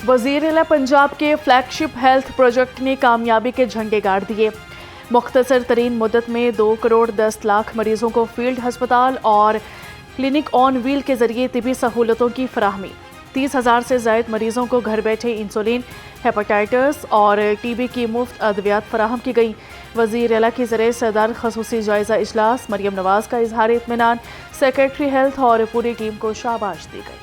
वज़ीर आला पंजाब के फ्लैगशिप हेल्थ प्रोजेक्ट ने कामयाबी के झंडे गाड़ दिए। मुख्तसर तरीन मुद्दत में 2 करोड़ 10 लाख मरीजों को फील्ड हस्पताल और क्लिनिक ऑन व्हील के जरिए तिबी सहूलतों की फराहमी। 30,000 से ज़ायद मरीजों को घर बैठे इंसुलिन, हेपेटाइटिस और टीबी की मुफ्त अद्वियात फराहम की गई। वज़ीर आला की ज़रिए सदर खसूसी जायज़ा इजलास, मरियम नवाज़ का इजहार इत्मीनान, सेक्रेटरी हेल्थ और पूरी टीम को शाबाश दी गई।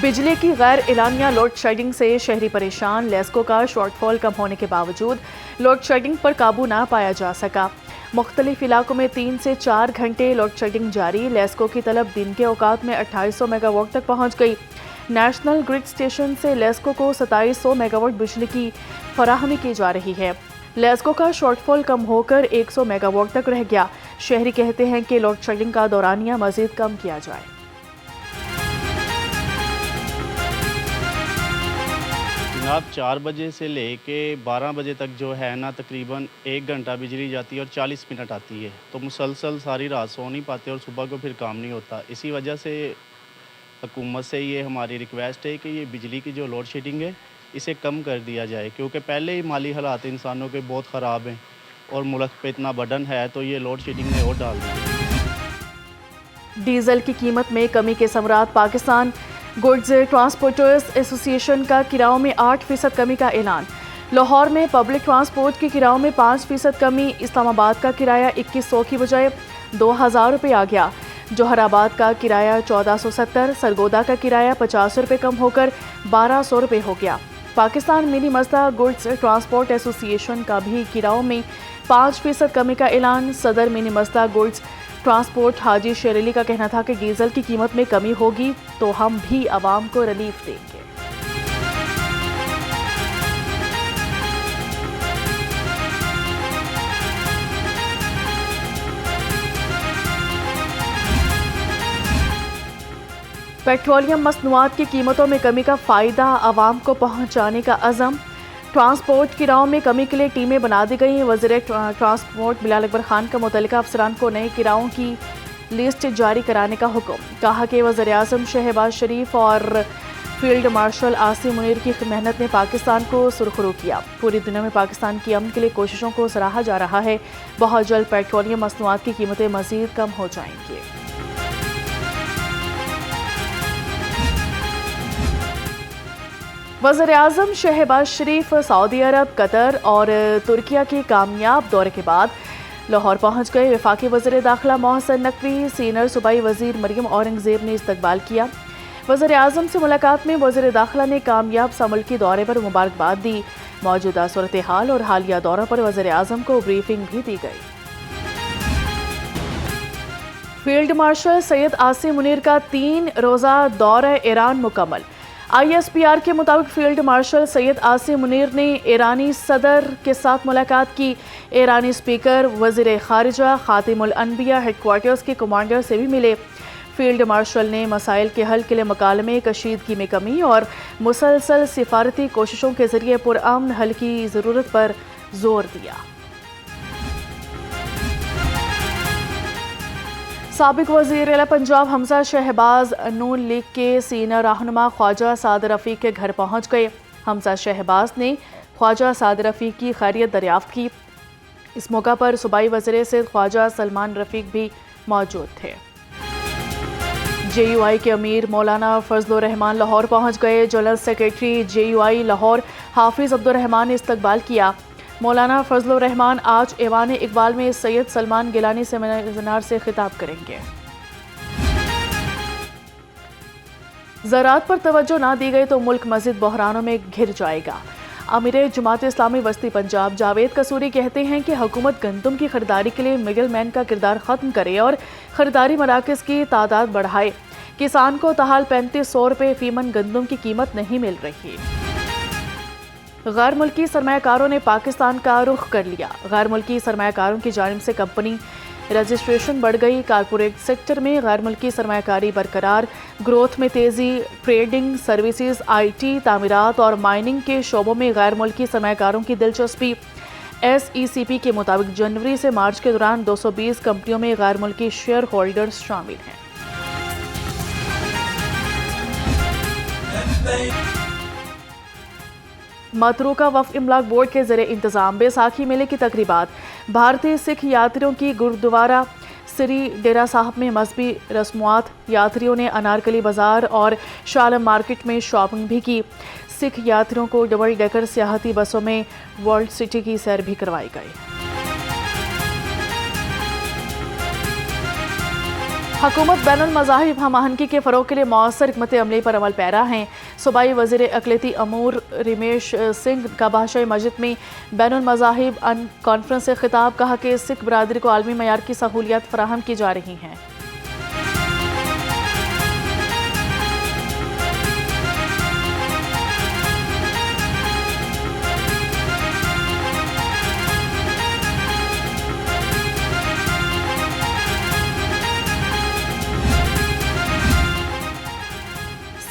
बिजली की गैर एलानिया लोड शेडिंग से शहरी परेशान। लेस्को का शॉर्टफॉल कम होने के बावजूद लोड शेडिंग पर काबू ना पाया जा सका। मुख्तलिफ इलाकों में 3 से 4 घंटे लोड शेडिंग जारी। लेस्को की तलब दिन के औकात में 2800 मेगावाट तक पहुंच गई। नेशनल ग्रिड स्टेशन से लेस्को को 2700 मेगावाट बिजली की फराहमी की जा रही है। लेस्को का शॉर्टफॉल कम होकर 100 मेगावाट तक रह गया। शहरी कहते हैं कि लोड शेडिंग का दौरानिया मजीद कम किया जाए। जनाब 4 बजे से लेके 12 बजे तक जो है ना तकरीबन 1 घंटा बिजली जाती है और 40 मिनट आती है, तो मुसलसल सारी रात सो नहीं पाते और सुबह को फिर काम नहीं होता। इसी वजह से हुकूमत से ये हमारी रिक्वेस्ट है कि ये बिजली की जो लोड शेडिंग है इसे कम कर दिया जाए, क्योंकि पहले ही माली हालात इंसानों के बहुत ख़राब हैं और मुल्क पे इतना बर्डन है, तो ये लोड शेडिंग ने और डाल दी। डीजल की कीमत में कमी के समरात। पाकिस्तान गुड्स ट्रांसपोर्टर्स एसोसिएशन का किराओं में 8% कमी का ऐलान। लाहौर में पब्लिक ट्रांसपोर्ट के किराओं में 5% कमी। इस्लामाबाद का किराया 2100 की बजाय 2000 रुपये आ गया। जोहराबाद का किराया 1470, सरगोदा का किराया 50 रुपये कम होकर 1200 रुपये हो गया। Pakistan mini मजदा goods transport association का भी किराओं में 5% कमी का ऐलान। सदर मिनी मजदा गुड्स ट्रांसपोर्ट हाजी शेर अली का कहना था कि डीजल की कीमत में कमी होगी तो हम भी आवाम को रिलीफ देंगे। पेट्रोलियम मसनूआत की कीमतों में कमी का फ़ायदा आवाम को पहुंचाने का अज़म। ट्रांसपोर्ट किराओं में कमी के लिए टीमें बना दी गई। वज़ीर ट्रांसपोर्ट बिलाल अकबर खान का मुतल्लिका अफसरान को नए किराओं की लिस्ट जारी कराने का हुक्म। कहा कि वज़ीर आज़म शहबाज शरीफ और फील्ड मार्शल आसिम मुनीर की मेहनत ने पाकिस्तान को सुरखरू किया। पूरी दुनिया में पाकिस्तान की अमन के लिए कोशिशों को सराहा जा रहा है। बहुत जल्द पेट्रोलियम मसनूआत की कीमतें मज़ीद कम हो जाएंगी। वज़ीर आज़म शहबाज शरीफ सऊदी अरब, कतर और तुर्किया के कामयाब दौरे के बाद लाहौर पहुंच गए। वफाकी वज़ीर दाखिला मोहसिन नकवी, सीनियर सूबाई वज़ीर मरियम औरंगज़ेब ने इस्तकबाल किया। वज़ीर आज़म से मुलाकात में वज़ीर दाखिला ने कामयाब मुल्की दौरे पर मुबारकबाद दी। मौजूदा सूरत हाल और हालिया दौरों पर वज़ीर आज़म को ब्रीफिंग भी दी गई। फील्ड मार्शल सैयद आसिम मुनीर का 3 रोज़ा दौरा ईरान मुकम्मल। ISPR के मुताबिक फील्ड मार्शल सैयद आसिम मुनीर ने ईरानी सदर के साथ मुलाकात की। ईरानी स्पीकर, वज़ीर ख़ारिजा, ख़ातिमुल अनबिया हेडक्वार्टर्स के कमांडर से भी मिले। फील्ड मार्शल ने मसाइल के हल के लिए मकालमे, कशीदगी में कमी और मुसलसल सिफारती कोशिशों के जरिए पुरअमन हल की ज़रूरत पर जोर दिया। साबिक वज़ीर आला पंजाब हमजा शहबाज नून लीग के सीनियर रहनुमा ख्वाजा सादिर रफ़ीक के घर पहुंच गए। हमजा शहबाज ने ख्वाजा सादिर रफ़ीक की खैरियत दरियाफ्त की। इस मौका पर सूबाई वज़ीर से ख्वाजा सलमान रफ़ीक भी मौजूद थे। JUI के अमीर मौलाना फजलुर रहमान लाहौर पहुंच गए। जनरल सेक्रेटरी JUI लाहौर हाफिज़ अब्दुल रहमान ने इस्तकबाल किया। मौलाना फजलुर रहमान आज ऐवान इकबाल में सैयद सलमान गिलानी सेमिनार से खिताब करेंगे। ज़राअत पर तवज्जो ना दी गई तो मुल्क मज़ीद बहरानों में घिर जाएगा। अमीर जमात इस्लामी वस्ती पंजाब जावेद कसूरी कहते हैं कि हुकूमत गंदम की खरीदारी के लिए मिडल मैन का किरदार ख़त्म करे और ख़रीदारी मराकज़ की तादाद बढ़ाए। किसान को ताहाल 3500 रुपये फ़ीमन गंदम की कीमत नहीं मिल रही। गैर मुल्की सरमायाकारों ने पाकिस्तान का रुख कर लिया। गैर मुल्की सरमायाकारों की जानिब से कंपनी रजिस्ट्रेशन बढ़ गई। कारपोरेट सेक्टर में गैर मुल्की सरमायाकारी बरकरार, ग्रोथ में तेज़ी। ट्रेडिंग, सर्विसेज, IT, तामीरात और माइनिंग के शोबों में गैर मुल्की सरमायाकारों की दिलचस्पी। SECP के मुताबिक जनवरी से मार्च के दौरान 220 कंपनियों में गैर मुल्की शेयर होल्डर्स शामिल हैं। मतरूका वफ़ इमलाक बोर्ड के ज़रिए इंतज़ाम बैसाखी मेले की तकरीबात। भारतीय सिख यात्रियों की गुरुद्वारा श्री डेरा साहब में मजहबी रस्मात। यात्रियों ने अनारकली बाज़ार और शालम मार्केट में शॉपिंग भी की। सिख यात्रियों को डबल डेकर सियाहती बसों में वर्ल्ड सिटी की सैर भी करवाई गई। हुकूमत बैनुल मज़ाहिब हम आहंगी के फ़रोग़ के लिए मौसर हिकमत अमली पर अमल पैरा हैं। सूबाई वज़ीर अक़लियती अमूर रमेश सिंह का बादशाह मस्जिद में बैनुल मज़ाहिब कॉन्फ्रेंस से खिताब। कहा कि सिख बरादरी को आलमी मयार की सहूलियात फराहम की जा रही हैं।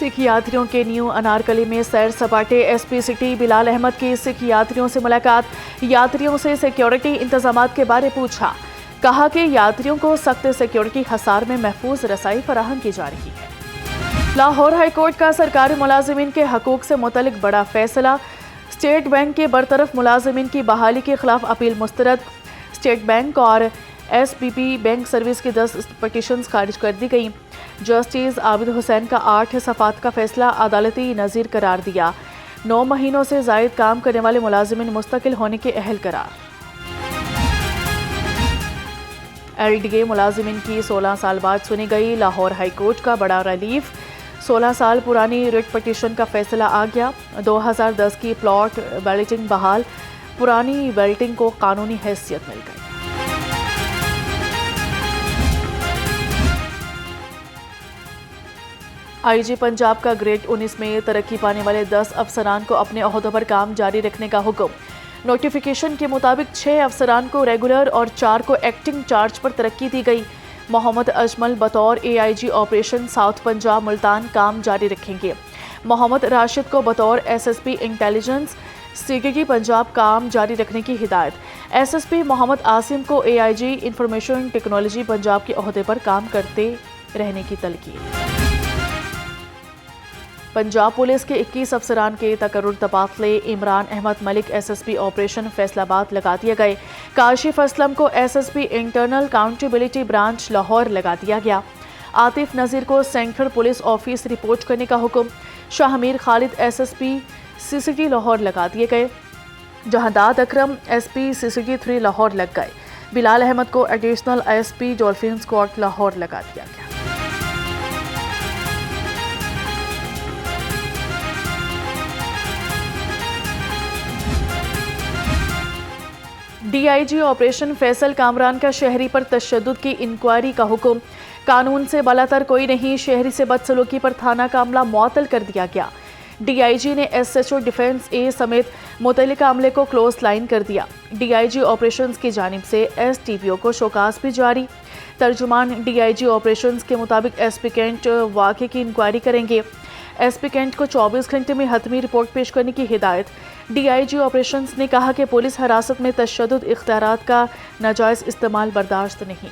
सिख यात्रियों के न्यू अनारकली में सैर सपाटे। एसपी सिटी बिलाल अहमद की सिख यात्रियों से मुलाकात। यात्रियों से सिक्योरिटी इंतजामात के बारे पूछा। कहा कि यात्रियों को सख्त सिक्योरिटी हसार में महफूज रसाई फराहम की जा रही है। लाहौर हाई कोर्ट का सरकारी मुलाजिमीन के हकूक से मुतल्लिक बड़ा फैसला। स्टेट बैंक के बरतरफ मुलाजिमीन की बहाली के खिलाफ अपील मुस्तरद। स्टेट बैंक और SBB बैंक सर्विस की 10 पटिशन्स खारिज कर दी गई। जस्टिस आबिद हुसैन का 8 सफ़ात का फैसला अदालती नज़ीर करार दिया। 9 महीनों से ज़ायद काम करने वाले मुलाजिमीन मुस्तकिल होने के अहल करार। LDA मुलाजिमीन की 16 साल बाद सुनी गई। लाहौर हाई कोर्ट का बड़ा रिलीफ। 16 साल पुरानी रिट पटिशन का फैसला आ गया। 2010 की प्लॉट बैलेटिंग बहाल। पुरानी बैलेटिंग को कानूनी हैसियत मिल गई। IG पंजाब का ग्रेड 19 में तरक्की पाने वाले 10 अफसरान को अपने ओहदों पर काम जारी रखने का हुक्म। नोटिफिकेशन के मुताबिक 6 अफसरान को रेगुलर और 4 को एक्टिंग चार्ज पर तरक्की दी गई। मोहम्मद अजमल बतौर AIG operation south Punjab Multan काम जारी रखेंगे। मोहम्मद राशिद को बतौर SSP इंटेलिजेंस CGT पंजाब काम जारी रखने की हिदायत। SSP मोहम्मद आसिम को AIG इंफॉर्मेशन टेक्नोलॉजी पंजाब के ओहदे पर काम करते रहने की तलकीन। पंजाब पुलिस के 21 अफसरान के तकर्रुर तबादले। इमरान अहमद मलिक SSP ऑपरेशन फैसलाबाद लगा दिए गए। काशिफ असलम को SSP internal accountability branch Lahore लगा दिया गया। आतिफ नज़ीर को सेंट्रल पुलिस ऑफिस रिपोर्ट करने का हुक्म। शाहमीर खालिद SSP CCT लाहौर लगा दिए गए। जहादाद अकरम SP CCT 3 लाहौर लग गए। बिलाल अहमद को additional SP dolphin squad Lahore लगा दिया गया। DIG ऑपरेशन फैसल कामरान का शहरी पर तशद्दुद की इंक्वायरी का हुक्म। कानून से बालातर कोई नहीं, शहरी से बदसलूकी पर थाना का अमला मुअत्तल कर दिया गया। DIG ने SHO डिफेंस A समेत मुतल्लिका अमले को क्लोज लाइन कर दिया। DIG ऑपरेशंस की जानिब से STPO को शोकास भी जारी। तर्जुमान DIG ऑपरेशंस के मुताबिक SP कैंट वाक़े की इंक्वायरी करेंगे। SP कैंट को 24 घंटे में हतमी रिपोर्ट पेश करने की हिदायत। DIG ऑपरेशंस ने कहा कि पुलिस हिरासत में तशद्दुद इख्तियारात का नाजायज़ इस्तेमाल बर्दाश्त नहीं।